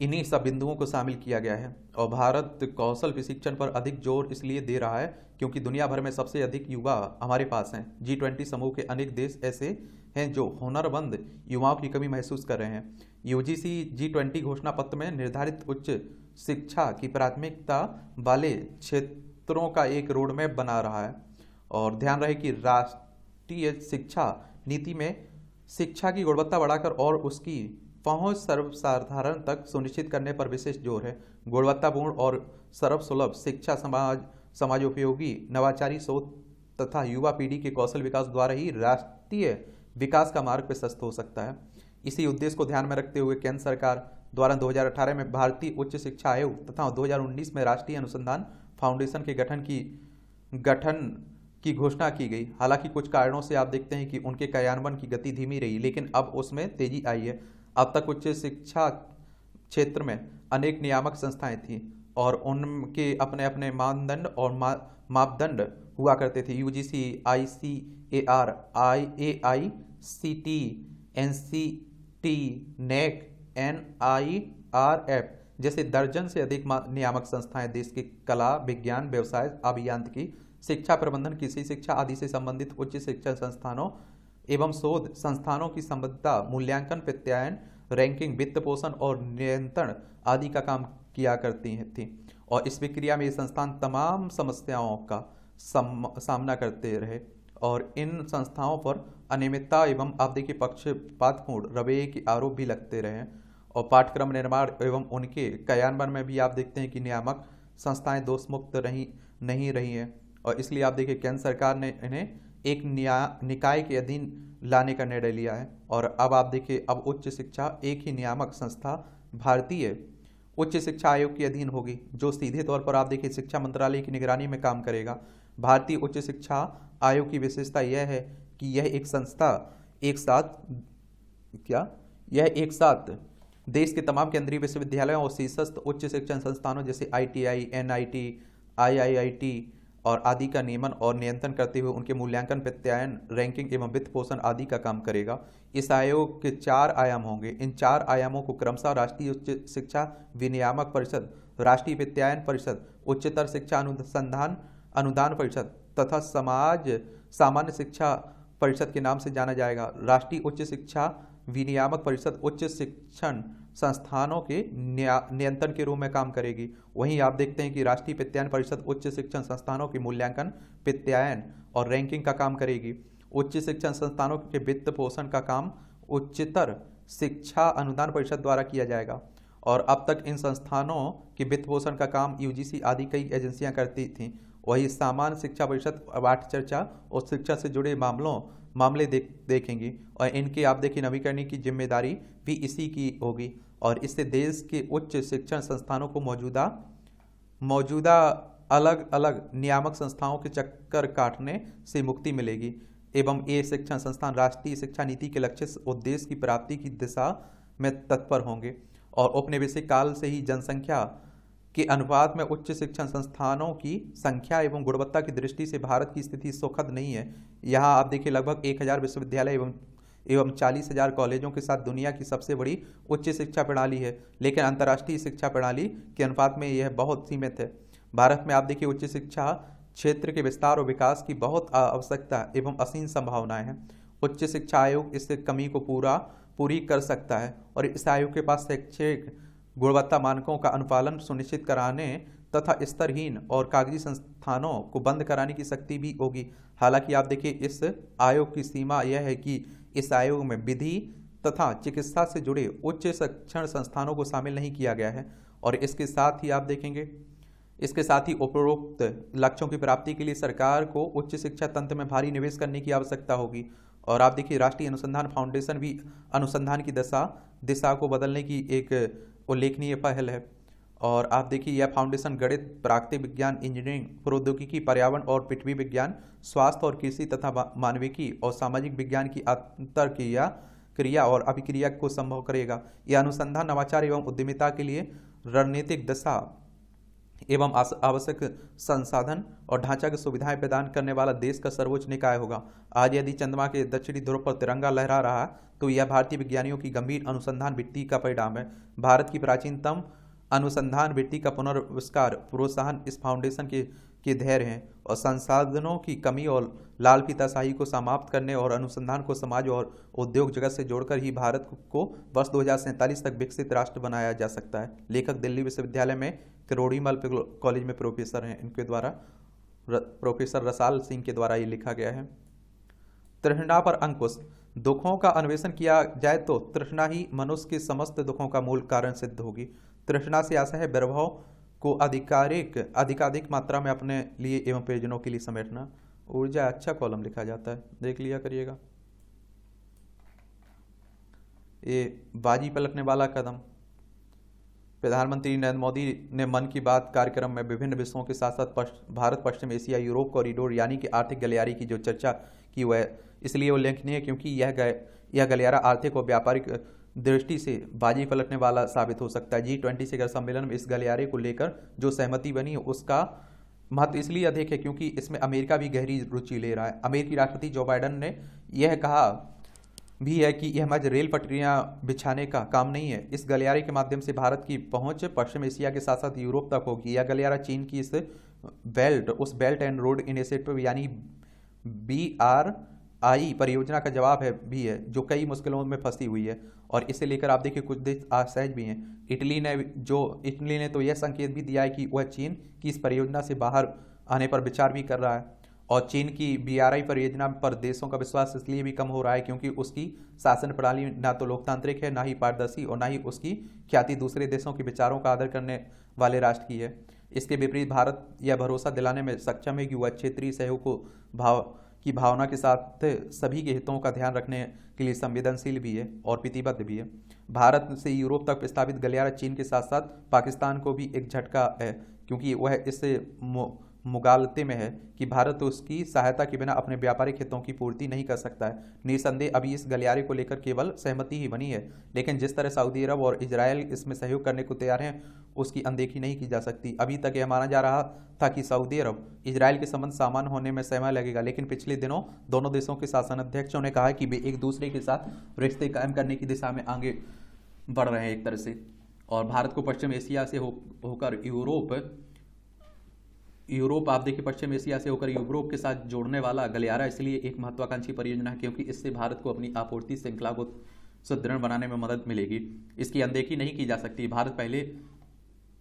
इन्हीं सब बिंदुओं को शामिल किया गया है और भारत कौशल प्रशिक्षण पर अधिक जोर इसलिए दे रहा है क्योंकि दुनिया भर में सबसे अधिक युवा हमारे पास हैं। G20 समूह के अनेक देश ऐसे हैं जो हुनरमंद युवाओं की कमी महसूस कर रहे हैं। यूजीसी G20 घोषणा पत्र में निर्धारित उच्च शिक्षा की प्राथमिकता वाले क्षेत्रों का एक रोडमैप बना रहा है और ध्यान रहे कि राष्ट्रीय शिक्षा नीति में शिक्षा की गुणवत्ता बढ़ाकर और उसकी पहुंच सर्वसाधारण तक सुनिश्चित करने पर विशेष जोर है। गुणवत्तापूर्ण और सर्वसुलभ शिक्षा समाजोपयोगी नवाचारी सोच तथा युवा पीढ़ी के कौशल विकास द्वारा ही राष्ट्रीय विकास का मार्ग प्रशस्त हो सकता है। इसी उद्देश्य को ध्यान में रखते हुए केंद्र सरकार द्वारा 2018 में भारतीय उच्च शिक्षा आयोग तथा 2019 में राष्ट्रीय अनुसंधान फाउंडेशन के गठन की घोषणा की गई। हालांकि कुछ कारणों से आप देखते हैं कि उनके कार्यान्वयन की गति धीमी रही, लेकिन अब उसमें तेजी आई है। अब तक उच्च शिक्षा क्षेत्र में अनेक नियामक संस्थाएं थीं और उनके अपने अपने मानदंड और मापदंड हुआ करते थे। UGC, ICAR, IAICT, NCT, NAC, NIRF जैसे दर्जन से अधिक नियामक संस्थाएं देश की कला, विज्ञान, व्यवसाय, अभियांत्रिकी, शिक्षा प्रबंधन, कृषि शिक्षा आदि से संबंधित उच्च शिक्षा संस्थानों एवं शोध संस्थानों की संबद्धता, मूल्यांकन, प्रत्यायन, रैंकिंग, वित्त पोषण और नियंत्रण आदि का काम किया करती थी और इस प्रक्रिया में ये संस्थान तमाम समस्याओं का सामना करते रहे और इन संस्थाओं पर अनियमितता एवं आप देखिए पक्षपातपूर्ण रवैये के आरोप भी लगते रहे और पाठ्यक्रम निर्माण एवं उनके कार्यान्वयन में भी आप देखते हैं कि नियामक संस्थाएं दोषमुक्त नहीं रही हैं और इसलिए आप देखिए केंद्र सरकार ने इन्हें एक निकाय के अधीन लाने का निर्णय लिया है और अब आप देखिए अब उच्च शिक्षा एक ही नियामक संस्था भारतीय उच्च शिक्षा आयोग के अधीन होगी जो सीधे तौर पर आप देखिए शिक्षा मंत्रालय की निगरानी में काम करेगा। भारतीय उच्च शिक्षा आयोग की विशेषता यह है कि यह एक संस्था एक साथ देश के तमाम केंद्रीय विश्वविद्यालयों और शीर्षस्थ उच्च शिक्षण संस्थानों जैसे ITI, NIT, IIIT और आदि का नियमन और नियंत्रण करते हुए उनके मूल्यांकन, प्रत्यायन, रैंकिंग एवं वित्त पोषण आदि का काम करेगा। इस आयोग के 4 आयाम होंगे। इन 4 आयामों को क्रमशः राष्ट्रीय उच्च शिक्षा विनियामक परिषद, राष्ट्रीय प्रत्यायन परिषद, उच्चतर शिक्षा अनुदान परिषद तथा सामान्य शिक्षा परिषद के नाम से जाना जाएगा। राष्ट्रीय उच्च शिक्षा विनियामक परिषद उच्च शिक्षण संस्थानों के नियंत्रण के रूप में काम करेगी। वहीं आप देखते हैं कि राष्ट्रीय प्रत्यायन परिषद उच्च शिक्षण संस्थानों के मूल्यांकन, प्रत्यायन और रैंकिंग का काम करेगी। उच्च शिक्षण संस्थानों के वित्त पोषण का काम उच्चतर शिक्षा अनुदान परिषद द्वारा किया जाएगा और अब तक इन संस्थानों के वित्त पोषण का काम यूजीसी आदि कई एजेंसियां करती थीं। वही सामान्य शिक्षा परिषद पाठ चर्चा और शिक्षा से जुड़े मामले देखेंगी और इनके आप देखिए नवीकरण की जिम्मेदारी भी इसी की होगी और इससे देश के उच्च शिक्षण संस्थानों को मौजूदा अलग अलग नियामक संस्थाओं के चक्कर काटने से मुक्ति मिलेगी एवं ये शिक्षण संस्थान राष्ट्रीय शिक्षा नीति के लक्ष्य उद्देश्य की प्राप्ति की दिशा में तत्पर होंगे और औपनिवेशिक काल से ही जनसंख्या के अनुपात में उच्च शिक्षण संस्थानों की संख्या एवं गुणवत्ता की दृष्टि से भारत की स्थिति सुखद नहीं है। यहाँ आप देखिए लगभग 1000 विश्वविद्यालय एवं 40,000 कॉलेजों के साथ दुनिया की सबसे बड़ी उच्च शिक्षा प्रणाली है, लेकिन अंतर्राष्ट्रीय शिक्षा प्रणाली के अनुपात में यह बहुत सीमित है। भारत में आप देखिए उच्च शिक्षा क्षेत्र के विस्तार और विकास की बहुत आवश्यकता एवं असीम संभावनाएं हैं। उच्च शिक्षा आयोग इस कमी को पूरी कर सकता है और इस आयोग के पास शैक्षिक गुणवत्ता मानकों का अनुपालन सुनिश्चित कराने तथा स्तरहीन और कागजी संस्थानों को बंद कराने की शक्ति भी होगी। हालांकि आप देखिए इस आयोग की सीमा यह है कि इस आयोग में विधि तथा चिकित्सा से जुड़े उच्च शिक्षण संस्थानों को शामिल नहीं किया गया है और इसके साथ ही आप देखेंगे इसके साथ ही उपरोक्त लक्ष्यों की प्राप्ति के लिए सरकार को उच्च शिक्षा तंत्र में भारी निवेश करने की आवश्यकता होगी। और आप देखिए राष्ट्रीय अनुसंधान फाउंडेशन भी अनुसंधान की दिशा को बदलने की एक उल्लेखनीय पहल है। और आप देखिए यह फाउंडेशन गणित, प्राकृतिक विज्ञान, इंजीनियरिंग, प्रौद्योगिकी, पर्यावरण और पृथ्वी विज्ञान, स्वास्थ्य और कृषि तथा मानविकी और सामाजिक विज्ञान की अंतर क्रिया और अभिक्रिया को संभव करेगा। यह अनुसंधान, नवाचार एवं उद्यमिता के लिए रणनीतिक दिशा एवं आवश्यक संसाधन और ढांचा की सुविधाएं प्रदान करने वाला देश का सर्वोच्च निकाय होगा। आज यदि चंद्रमा के दक्षिणी ध्रुव पर तिरंगा लहरा रहा है तो यह भारतीय विज्ञानियों की गंभीर अनुसंधान वृत्ति का परिणाम है। भारत की प्राचीनतम अनुसंधान वृत्ति का पुनर्विस्कार प्रोत्साहन इस फाउंडेशन के धैर्य हैं और संसाधनों की कमी और लाल फीताशाही को समाप्त करने और अनुसंधान को समाज और उद्योग जगत से जोड़कर ही भारत को वर्ष 2047 तक विकसित राष्ट्र बनाया जा सकता है। लेखक दिल्ली विश्वविद्यालय में किरोड़ीमल कॉलेज में प्रोफेसर हैं, इनके द्वारा प्रोफेसर रसाल सिंह के द्वारा ये लिखा गया है। तृष्णा पर अंकुश। दुखों का अन्वेषण किया जाए तो तृष्णा ही मनुष्य के समस्त दुखों का मूल कारण सिद्ध होगी। तृष्णा से आशा है वैभव को अधिकाधिक मात्रा में अपने लिए एवं प्रयोजनों के लिए समेटना। ऊर्जा अच्छा कॉलम लिखा जाता है, देख लिया करिएगा। ये बाजी पलटने वाला कदम। प्रधानमंत्री नरेंद्र मोदी ने मन की बात कार्यक्रम में विभिन्न विषयों के साथ साथ भारत पश्चिम एशिया यूरोप कॉरिडोर यानी कि आर्थिक गलियारे की जो चर्चा की वह इसलिए उल्लेखनीय है क्योंकि यह गलियारा आर्थिक और व्यापारिक दृष्टि से बाजी पलटने वाला साबित हो सकता है। G20 शिखर सम्मेलन में इस गलियारे को लेकर जो सहमति बनी उसका महत्व इसलिए अधिक है क्योंकि इसमें अमेरिका भी गहरी रुचि ले रहा है। अमेरिकी राष्ट्रपति जो बाइडेन ने यह कहा भी है कि यह महज रेल पटरियां बिछाने का काम नहीं है। इस गलियारे के माध्यम से भारत की पहुंच पश्चिम एशिया के साथ साथ यूरोप तक होगी। यह गलियारा चीन की उस बेल्ट एंड रोड इनिशिएटिव यानी BRI परियोजना का जवाब भी है जो कई मुश्किलों में फंसी हुई है और इसे लेकर आप देखिए कुछ देश असहज भी हैं। इटली ने तो यह संकेत भी दिया है कि वह चीन की इस परियोजना से बाहर आने पर विचार भी कर रहा है और चीन की BRI परियोजना पर देशों का विश्वास इसलिए भी कम हो रहा है क्योंकि उसकी शासन प्रणाली ना तो लोकतांत्रिक है, ना ही पारदर्शी और ना ही उसकी ख्याति दूसरे देशों के विचारों का आदर करने वाले राष्ट्र की है। इसके विपरीत भारत यह भरोसा दिलाने में सक्षम है कि वह क्षेत्रीय सहयोग की भावना के साथ सभी के हितों का ध्यान रखने के लिए संवेदनशील भी है और प्रतिबद्ध भी है। भारत से यूरोप तक प्रस्तावित गलियारा चीन के साथ साथ पाकिस्तान को भी एक झटका है क्योंकि वह इससे मुगालते में है कि भारत उसकी सहायता के बिना अपने व्यापारिक हितों की पूर्ति नहीं कर सकता है। निसंदेह अभी इस गलियारे को लेकर केवल सहमति ही बनी है, लेकिन जिस तरह सऊदी अरब और इजरायल इसमें सहयोग करने को तैयार हैं उसकी अनदेखी नहीं की जा सकती। अभी तक यह माना जा रहा था कि सऊदी अरब इजरायल के संबंध सामान्य होने में समय लगेगा, लेकिन पिछले दिनों दोनों देशों के शासनाध्यक्षों ने कहा कि वे एक दूसरे के साथ रिश्ते कायम करने की दिशा में आगे बढ़ रहे हैं एक तरह से। और भारत को पश्चिम एशिया से होकर यूरोप आप देखिए पश्चिम एशिया से होकर यूरोप के साथ जोड़ने वाला गलियारा इसलिए एक महत्वाकांक्षी परियोजना है क्योंकि इससे भारत को अपनी आपूर्ति श्रृंखला को सुदृढ़ बनाने में मदद मिलेगी। इसकी अनदेखी नहीं की जा सकती। भारत पहले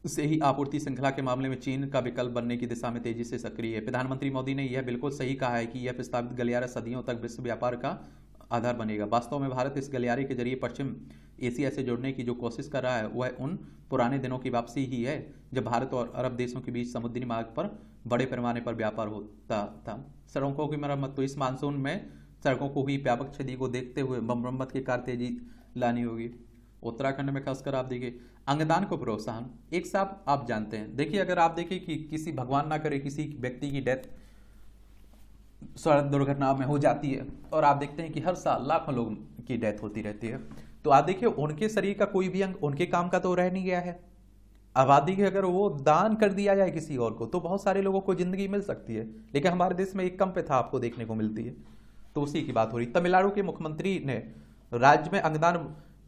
से ही आपूर्ति श्रृंखला के मामले में चीन का विकल्प बनने की दिशा में तेजी से सक्रिय है। प्रधानमंत्री मोदी ने यह बिल्कुल सही कहा है कि यह प्रस्तावित गलियारा सदियों तक विश्व व्यापार का आधार बनेगा। वास्तव में भारत इस गलियारे के जरिए पश्चिम एशिया से जुड़ने की जो कोशिश कर रहा है वह उन पुराने दिनों की वापसी ही है जब भारत और अरब देशों के बीच समुद्री मार्ग पर बड़े पैमाने पर व्यापार होता था। सड़कों की मरम्मत। तो इस मानसून में सड़कों को हुई व्यापक क्षति को देखते हुए मरम्मत के कार्य तेजी लानी होगी। उत्तराखंड में खासकर आप देखिए अंगदान को प्रोत्साहन। एक साथ आप जानते हैं, देखिए अगर आप देखें कि किसी भगवान ना करे किसी व्यक्ति की डेथ सड़क दुर्घटना में हो जाती है और आप देखते हैं कि हर साल लाखों लोगों की डेथ होती रहती है, तो आप देखिए उनके शरीर का कोई भी अंग उनके काम का तो रह नहीं गया है। आबादी के अगर वो दान कर दिया जाए किसी और को तो बहुत सारे लोगों को जिंदगी मिल सकती है, लेकिन हमारे देश में एक कम प्रथा आपको देखने को मिलती है। तो उसी की बात हो रही। तमिलनाडु के मुख्यमंत्री ने राज्य में अंगदान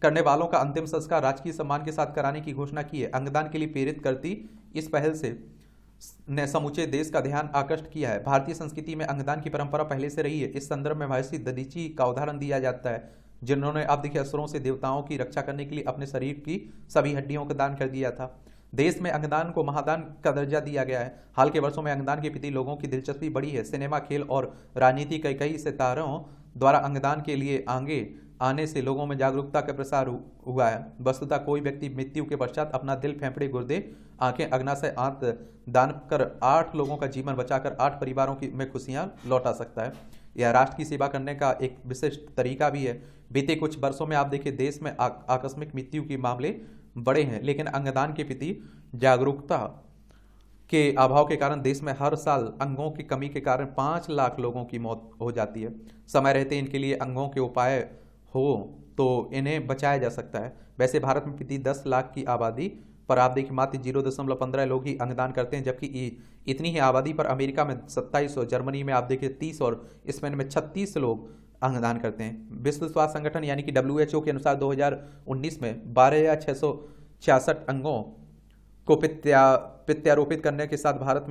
करने वालों का अंतिम संस्कार राजकीय सम्मान के साथ कराने की घोषणा की है। अंगदान के लिए प्रेरित करती इस पहल से ने समूचे देश का ध्यान आकृष्ट किया है। भारतीय संस्कृति में अंगदान की परंपरा पहले से रही है। इस संदर्भ में महर्षि दधीची का उदाहरण दिया जाता है, जिन्होंने आप देखिए असुरों से देवताओं की रक्षा करने के लिए अपने शरीर की सभी हड्डियों का दान कर दिया था। देश में अंगदान को महादान का दर्जा दिया गया है। हाल के वर्षों में अंगदान के प्रति लोगों की दिलचस्पी बढ़ी है। सिनेमा, खेल और राजनीति के कई सितारों द्वारा अंगदान के लिए आगे आने से लोगों में जागरूकता का प्रसार हुआ है। वस्तुतः कोई व्यक्ति मृत्यु के पश्चात अपना दिल, फेफड़े, गुर्दे, आंखें, अग्नाशय, आंत दान कर 8 लोगों का जीवन बचाकर 8 परिवारों की में खुशियां लौटा सकता है। यह राष्ट्र की सेवा करने का एक विशिष्ट तरीका भी है। बीते कुछ वर्षों में आप देखिए देश में आकस्मिक मृत्यु के मामले बढ़े हैं, लेकिन अंगदान के प्रति जागरूकता के अभाव के कारण देश में हर साल अंगों की कमी के कारण 5 लाख लोगों की मौत हो जाती है। समय रहते इनके लिए अंगों के उपाय हो तो इन्हें बचाया जा सकता है। वैसे भारत में प्रति 10 लाख की आबादी पर आप देखिए मात्र 0.15 लोग ही अंगदान करते हैं, जबकि इतनी ही आबादी पर अमेरिका में 27 और जर्मनी में आप देखिए 30 और स्पेन में 36 लोग अंगदान करते हैं। विश्व स्वास्थ्य संगठन यानी कि WHO के अनुसार 2019 में 12,666 अंगों को प्रत्यारोपित करने के साथ भारत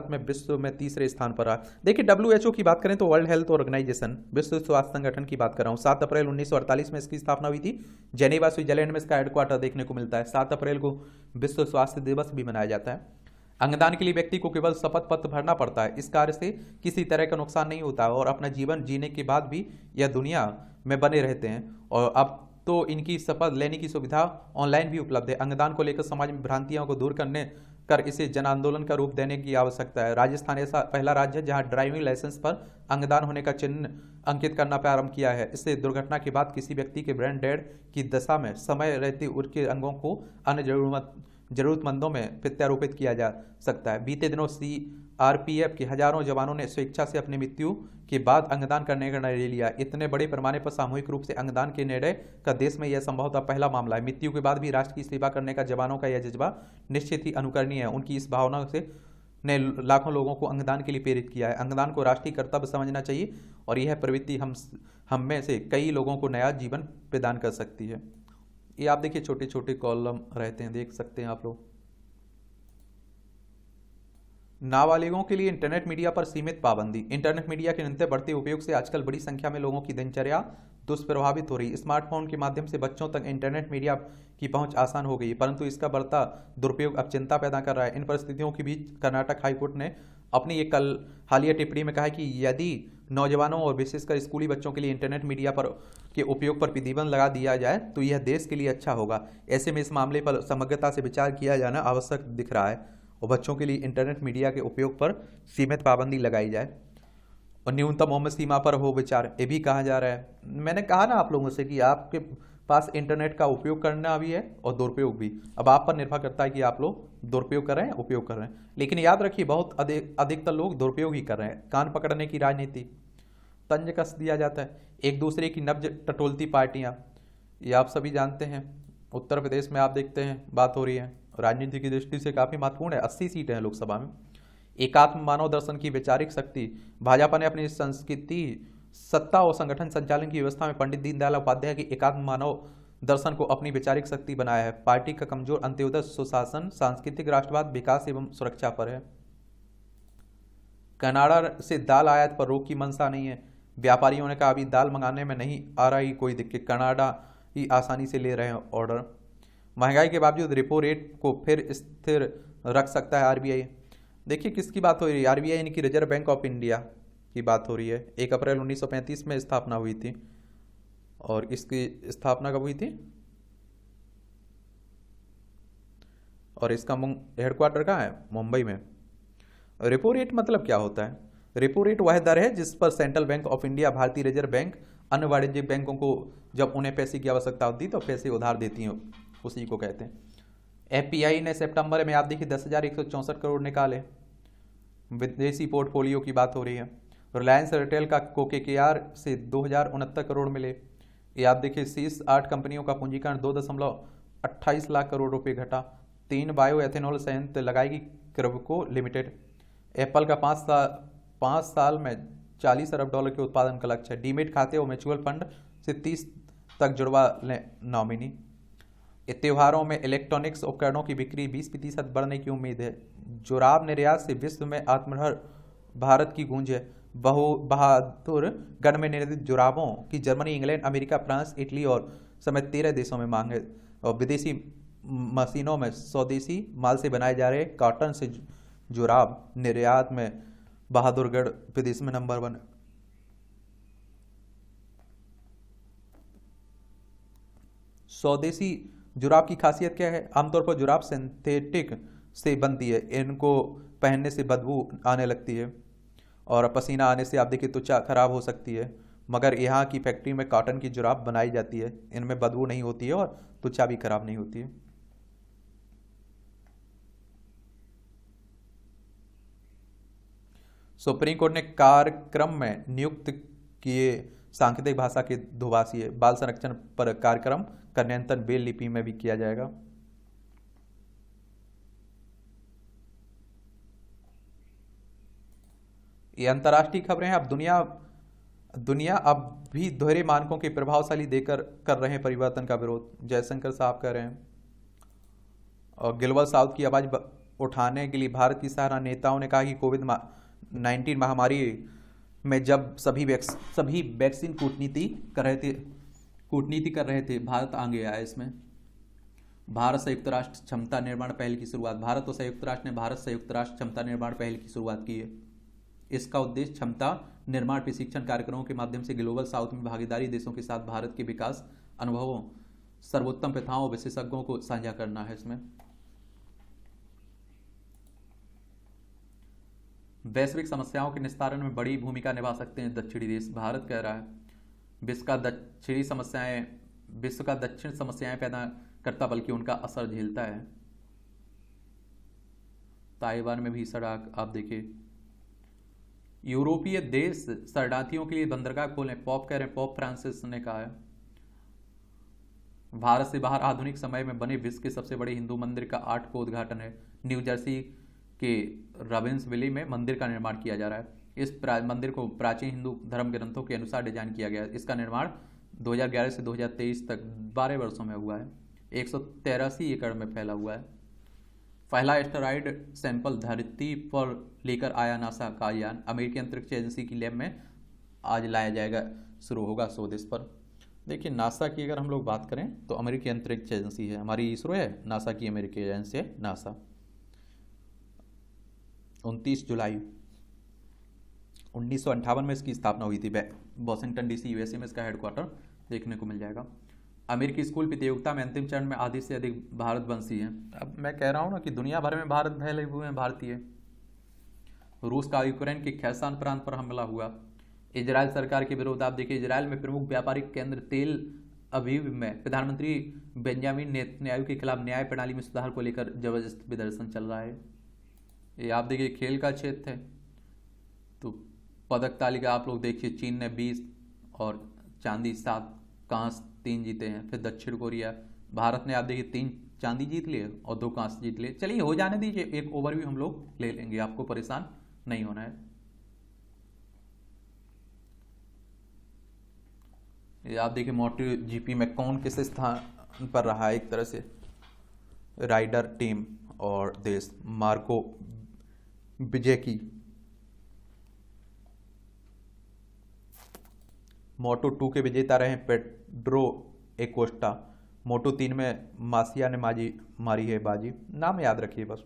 में विश्व में तीसरे स्थान पर रहा। देखिए WHO की बात करें तो वर्ल्ड हेल्थ ऑर्गेनाइजेशन, विश्व स्वास्थ्य संगठन की बात कर रहा हूँ, 7 अप्रैल 1948 में इसकी स्थापना हुई थी। जेनेवा, स्विट्जरलैंड में इसका हेडक्वार्टर देखने को मिलता है। 7 अप्रैल को विश्व स्वास्थ्य दिवस भी मनाया जाता है। अंगदान के लिए व्यक्ति को केवल शपथ पत्र भरना पड़ता है। इस कार्य से किसी तरह का नुकसान नहीं होता और अपना जीवन जीने के बाद भी यह दुनिया में बने रहते हैं। और अब तो इनकी शपथ लेने की सुविधा ऑनलाइन भी उपलब्ध है। अंगदान को लेकर समाज में भ्रांतियों को दूर करने कर इसे जन आंदोलन का रूप देने की आवश्यकता है। राजस्थान ऐसा पहला राज्य है जहां ड्राइविंग लाइसेंस पर अंगदान होने का चिन्ह अंकित करना प्रारंभ किया है। इससे दुर्घटना के बाद किसी व्यक्ति के ब्रेन डेड की दशा में समय रहते उनके अंगों को अन्य जरूरतमंदों में प्रत्यारोपित किया जा सकता है। बीते दिनों CRPF के हजारों जवानों ने स्वेच्छा से अपनी मृत्यु के बाद अंगदान करने का निर्णय लिया। इतने बड़े पैमाने पर सामूहिक रूप से अंगदान के निर्णय का देश में यह संभवतः पहला मामला है। मृत्यु के बाद भी राष्ट्र की सेवा करने का जवानों का यह जज्बा निश्चित ही अनुकरणीय है। उनकी इस भावना से ने लाखों लोगों को अंगदान के लिए प्रेरित किया है। अंगदान को राष्ट्रीय कर्तव्य समझना चाहिए और यह प्रवृत्ति हम में से कई लोगों को नया जीवन प्रदान कर सकती है। ये आप देखिए छोटे छोटे कॉलम रहते हैं, देख सकते हैं आप लोग। नाबालिगों के लिए इंटरनेट मीडिया पर सीमित पाबंदी। इंटरनेट मीडिया के निरंतर बढ़ते उपयोग से आजकल बड़ी संख्या में लोगों की दिनचर्या दुष्प्रभावित हो रही। स्मार्टफोन के माध्यम से बच्चों तक इंटरनेट मीडिया की पहुंच आसान हो गई, परंतु इसका बढ़ता दुरुपयोग अब चिंता पैदा कर रहा है। इन परिस्थितियों के बीच कर्नाटक हाईकोर्ट ने अपनी एक हालिया टिप्पणी में कहा है कि यदि नौजवानों और विशेषकर स्कूली बच्चों के लिए इंटरनेट मीडिया पर के उपयोग पर प्रतिबंध लगा दिया जाए तो यह देश के लिए अच्छा होगा। ऐसे में इस मामले पर समग्रता से विचार किया जाना आवश्यक दिख रहा है और बच्चों के लिए इंटरनेट मीडिया के उपयोग पर सीमित पाबंदी लगाई जाए और न्यूनतम उम्र सीमा पर हो विचार, ये भी कहा जा रहा है। मैंने कहा ना आप लोगों से कि आपके पास इंटरनेट का उपयोग करना भी है और दुरुपयोग भी। अब आप पर निर्भर करता है कि आप लोग दुरुपयोग कर रहे हैं उपयोग कर रहे हैं, लेकिन याद रखिए बहुत अधिकतर लोग दुरुपयोग ही कर रहे हैं। कान पकड़ने की राजनीति, तंज कस दिया जाता है, एक दूसरे की नब्ज टटोलती पार्टियां, ये आप सभी जानते हैं। उत्तर प्रदेश में आप देखते हैं बात हो रही है, राजनीति की दृष्टि से काफी महत्वपूर्ण है। 80 सीटें हैं लोकसभा में। एकात्म मानव दर्शन की वैचारिक शक्ति। भाजपा ने अपनी संस्कृति, सत्ता और संगठन संचालन की व्यवस्था में पंडित दीनदयाल उपाध्याय की एकात्म मानव दर्शन को अपनी वैचारिक शक्ति बनाया है। पार्टी का कमजोर अंत्योदय, सुशासन, सांस्कृतिक राष्ट्रवाद, विकास एवं सुरक्षा पर है। कनाडा से दाल आयात पर रोक की मंशा नहीं है। व्यापारियों ने कहा अभी दाल मंगाने में नहीं आ रही कोई दिक्कत, कनाडा ही आसानी से ले रहे हैं ऑर्डर। महंगाई के बावजूद रेपो रेट को फिर स्थिर रख सकता है RBI। देखिए किसकी बात हो रही है, RBI यानी कि रिजर्व बैंक ऑफ इंडिया की बात हो रही है। 1 अप्रैल 1935 में स्थापना हुई थी और इसकी स्थापना कब हुई थी और इसका हेडक्वार्टर कहाँ है, मुंबई में। रेपो रेट मतलब क्या होता है? रेपो रेट वह दर है जिस पर सेंट्रल बैंक ऑफ इंडिया, भारतीय रिजर्व बैंक अन्य वाणिज्यिक बैंकों को जब उन्हें पैसे की आवश्यकता होती है तो पैसे उधार देती हैं उसी को कहते हैं। एफपीआई ने सितंबर में आप देखिए 10,164 करोड़ निकाले। विदेशी पोर्टफोलियो की बात हो रही है। रिलायंस रिटेल का KKR से 2,069 करोड़ मिले। ये आप देखिए शीर्ष 8 कंपनियों का पूंजीकरण 2.28 लाख करोड़ रुपए घटा। 3 बायो एथेनॉल संयंत्र लगाएगी क्रिब्को लिमिटेड। एप्पल का 5 साल में $40 अरब के उत्पादन का लक्ष्य है। डीमेट खाते और म्यूचुअल फंड से 30 तक जुड़वा लें नॉमिनी। त्योहारों में इलेक्ट्रॉनिक्स उपकरणों की बिक्री 20% बढ़ने की उम्मीद है। जुराब निर्यात से विश्व में आत्मनिर्भर भारत की गूंज है। बहादुर गढ़ में निर्मित जुराबों की Germany, England, America, France, Italy और समेत 13 देशों में मांग है। और विदेशी मशीनों में स्वदेशी माल से बनाए जा रहे कॉटन से जुराब निर्यात में बहादुरगढ़ विदेश में नंबर 1। स्वदेशी जुराब की खासियत क्या है? आमतौर पर जुराब सिंथेटिक से बनती है। इनको पहनने से बदबू आने लगती है और पसीना आने से आप देखिए त्वचा खराब हो सकती है, मगर यहाँ की फैक्ट्री में कॉटन की जुराब बनाई जाती है। इनमें बदबू नहीं होती है और त्वचा भी खराब नहीं होती है। सुप्रीम कोर्ट ने कार्यक्रम में नियुक्त किए सांकेतिक भाषा के दुभाषी बाल संरक्षण पर कार्यक्रम का नियंत्रण ब्रेल लिपि में भी किया जाएगा। ये अंतर्राष्ट्रीय खबरें हैं। अब दुनिया अब भी दोहरे मानकों के प्रभावशाली देकर कर रहे हैं परिवर्तन का विरोध। जयशंकर साहब कह रहे हैं। और ग्लोबल साउथ की आवाज उठाने के लिए भारत की सराहना। नेताओं ने कहा कि कोविड-19 महामारी में जब सभी वैक्सीन कूटनीति कर रहे थे, भारत आगे आया इसमें। भारत संयुक्त राष्ट्र क्षमता निर्माण पहल की शुरुआत। भारत और संयुक्त राष्ट्र ने भारत संयुक्त राष्ट्र क्षमता निर्माण पहल की शुरुआत की है। इसका उद्देश्य क्षमता निर्माण प्रशिक्षण कार्यक्रमों के माध्यम से ग्लोबल साउथ में भागीदारी देशों के साथ भारत के विकास अनुभवों, सर्वोत्तम प्रथाओं और विशेषज्ञों को साझा करना है। इसमें वैश्विक समस्याओं के निस्तारण में बड़ी भूमिका निभा सकते हैं दक्षिणी देश, भारत कह रहा है। विश्व का दक्षिण समस्याएं पैदा करता बल्कि उनका असर झेलता है। ताइवान में भी सड़क आप देखिए। यूरोपीय देश शरणार्थियों के लिए बंदरगाह खोलें, पॉप कह रहे हैं। पॉप फ्रांसिस ने कहा है। भारत से बाहर आधुनिक समय में बने विश्व के सबसे बड़े हिंदू मंदिर का 8 को उद्घाटन है। न्यू जर्सी के रॉबिन्सविले में मंदिर का निर्माण किया जा रहा है। इस मंदिर को प्राचीन हिंदू धर्म ग्रंथों के अनुसार डिजाइन किया गया है। इसका निर्माण 2011 से 2023 तक 12 वर्षों में हुआ है। 183 एकड़ में फैला हुआ है। पहला एस्टेरॉयड सैंपल धरती पर लेकर आया नासा का यान। अमेरिकी अंतरिक्ष एजेंसी की लैब में आज लाया जाएगा, शुरू होगा शोध इस पर। देखिए नासा की अगर हम लोग बात करें तो अमेरिकी अंतरिक्ष एजेंसी है, हमारी इसरो है, नासा की अमेरिकी एजेंसी है नासा। 29 जुलाई 1958 में इसकी स्थापना हुई थी। वॉशिंगटन DC USA में इसका हेडक्वार्टर देखने को मिल जाएगा। अमेरिकी स्कूल प्रतियोगिता में अंतिम चरण में आधे से अधिक भारतवंशी हैं। अब मैं कह रहा हूँ ना कि दुनिया भर में भारत फैले हुए हैं भारतीय। रूस का यूक्रेन के खैसान प्रांत पर हमला हुआ। इजरायल सरकार के विरोध आप देखिए। इजरायल में प्रमुख व्यापारिक केंद्र तेल अवीव में प्रधानमंत्री बेंजामिन नेतन्याहू के खिलाफ न्याय प्रणाली में सुधार को लेकर जबरदस्त प्रदर्शन चल रहा है। ये आप देखिए खेल का क्षेत्र है तो पदक तालिका आप लोग देखिए। चीन ने 20 और चांदी 7, कांस्य 3 जीते हैं। फिर दक्षिण कोरिया, भारत ने आप देखिए 3 चांदी जीत लिए और 2 कांस्य जीत लिए। चलिए हो जाने दीजिए, एक ओवरव्यू हम लोग ले लेंगे, आपको परेशान नहीं होना है। ये आप देखिए मोटो जीपी में कौन किस स्थान पर रहा है। एक तरह से राइडर टीम और देश मार्को विजय की। मोटो 2 के विजेता रहे पेड्रो एकोस्टा। मोटो 3 में मासिया ने मारी है बाजी। नाम याद रखिए बस।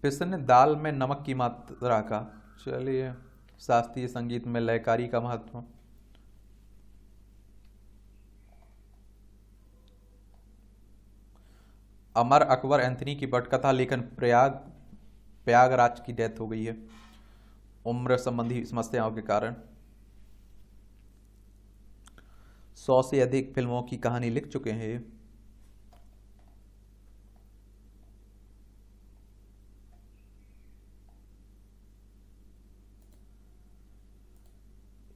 पिस्सन ने दाल में नमक की मात्रा का। चलिए शास्त्रीय संगीत में लयकारी का महत्व। अमर अकबर एंथनी की पटकथा लेखन प्रयागराज की डेथ हो गई है उम्र संबंधी समस्याओं के कारण। 100 से अधिक फिल्मों की कहानी लिख चुके हैं।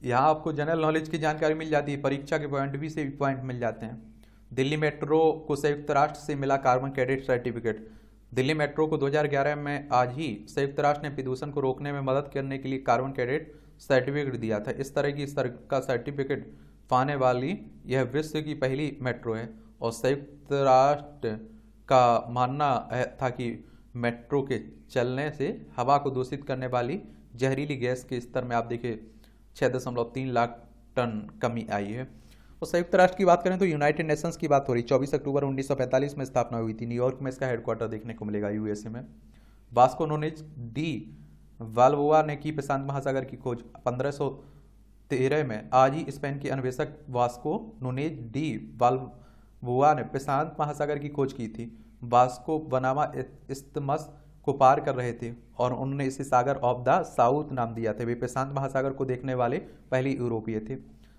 यहाँ आपको जनरल नॉलेज की जानकारी मिल जाती है, परीक्षा के पॉइंट भी से पॉइंट मिल जाते हैं। दिल्ली मेट्रो को संयुक्त राष्ट्र से मिला carbon credit certificate. Delhi metro को 2011 में आज ही संयुक्त राष्ट्र ने प्रदूषण को रोकने में मदद करने के लिए कार्बन क्रेडिट सर्टिफिकेट दिया था। इस तरह की का सर्टिफिकेट पाने वाली यह विश्व की पहली मेट्रो है और संयुक्त राष्ट्र का मानना था कि मेट्रो के चलने से हवा को दूषित करने वाली जहरीली गैस के स्तर में आप देखिए 6.3 लाख टन कमी आई है। और संयुक्त राष्ट्र की बात करें तो यूनाइटेड नेशंस की बात हो रही। 24 अक्टूबर 1945 में स्थापना हुई थी। न्यूयॉर्क में इसका हेडक्वार्टर देखने को मिलेगा, यूएसए में। वास्को नूनेज डी वाल्बोआ ने की प्रशांत महासागर की खोज 1513 में। आज ही स्पेन के अन्वेषक वास्को नूनेज डी वाल्बोआ ने प्रशांत महासागर की खोज की थी। वास्को बनामा इस्थमस को पार कर रहे थे और उन्होंने इसे सागर ऑफ द साउथ नाम दिया था। वे प्रशांत महासागर को देखने वाले पहले यूरोपीय थे।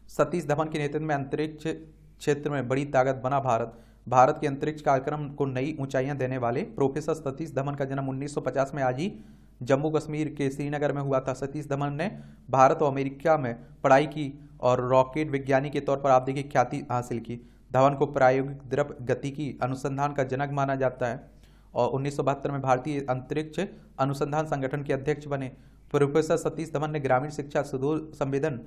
सतीश धवन के नेतृत्व में अंतरिक्ष क्षेत्र में बड़ी ताकत बना भारत के अंतरिक्ष कार्यक्रम को नई ऊंचाइयां देने वाले प्रोफेसर सतीश धवन का जन्म 1950 में आज ही जम्मू कश्मीर के श्रीनगर में हुआ था। सतीश धवन ने भारत और अमेरिका में पढ़ाई की और रॉकेट विज्ञानी के तौर पर आप देखिए ख्याति हासिल की। धवन को प्रायोगिक द्रव गतिकी अनुसंधान का जनक माना जाता है और 1972 में भारतीय अंतरिक्ष अनुसंधान संगठन के अध्यक्ष बने। प्रोफेसर सतीश धवन ने ग्रामीण शिक्षा, सुदूर संवेदन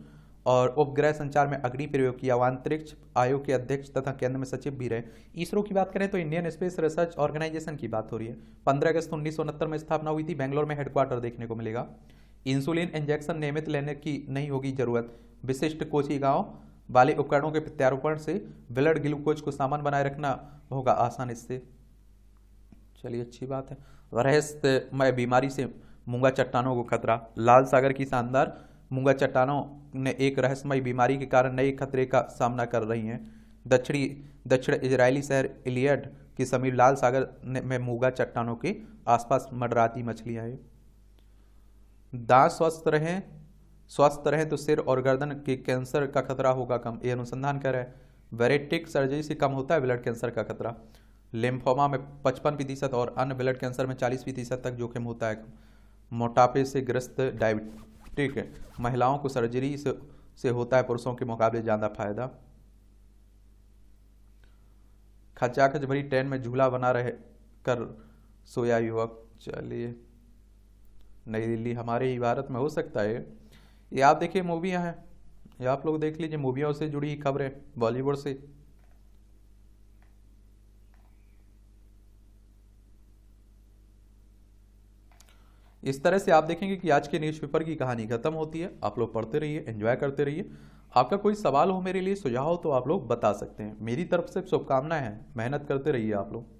और उपग्रह संचार में अग्रणी प्रयोग किया। वह अंतरिक्ष आयोग के अध्यक्ष तथा केंद्र में सचिव भी रहे। इसरो की बात करें तो इंडियन स्पेस रिसर्च ऑर्गेनाइजेशन की बात हो रही है। 15 अगस्त 1969 में स्थापना हुई थी। बेंगलोर में हेडक्वार्टर देखने को मिलेगा। इंसुलिन इंजेक्शन नियमित लेने की नहीं होगी जरूरत। विशिष्ट कोशिकाओं वाले उपकरणों के प्रत्यारोपण से ब्लड ग्लूकोज को सामान बनाए रखना होगा आसान इससे। चलिए, अच्छी बात है। रहस्यमय बीमारी से मूंगा चट्टानों को खतरा। लाल सागर की शानदार मूंगा चट्टानों ने एक रहस्यमय बीमारी के कारण नए खतरे का सामना कर रही हैं। दक्षिण इजरायली शहर इलियड के समीप लाल सागर में मूंगा चट्टानों के आसपास मंडराती मछलियां हैं। दांत स्वस्थ रहें तो सिर और गर्दन के कैंसर का खतरा होगा कम, ये अनुसंधान कर रहा है। बैरेटिक सर्जरी से कम होता है ब्लड कैंसर का खतरा। लिम्फोमा में 55% और अन्य ब्लड कैंसर में 40% तक जोखिम होता है। मोटापे से ग्रस्त डायबिटिक महिलाओं को सर्जरी से होता है पुरुषों के मुकाबले ज़्यादा फायदा। खचाखच भरी ट्रेन में झूला बना रहे कर सोया युवक। चलिए, नई दिल्ली हमारे ही भारत में हो सकता है। ये आप देखिए मूवियाँ हैं, ये आप लोग देख लीजिए, मूवियों से जुड़ी खबरें बॉलीवुड से। इस तरह से आप देखेंगे कि आज के न्यूज़पेपर की कहानी खत्म होती है। आप लोग पढ़ते रहिए, एंजॉय करते रहिए। आपका कोई सवाल हो मेरे लिए, सुझाव हो तो आप लोग बता सकते हैं। मेरी तरफ से शुभकामनाएं हैं, मेहनत करते रहिए आप लोग।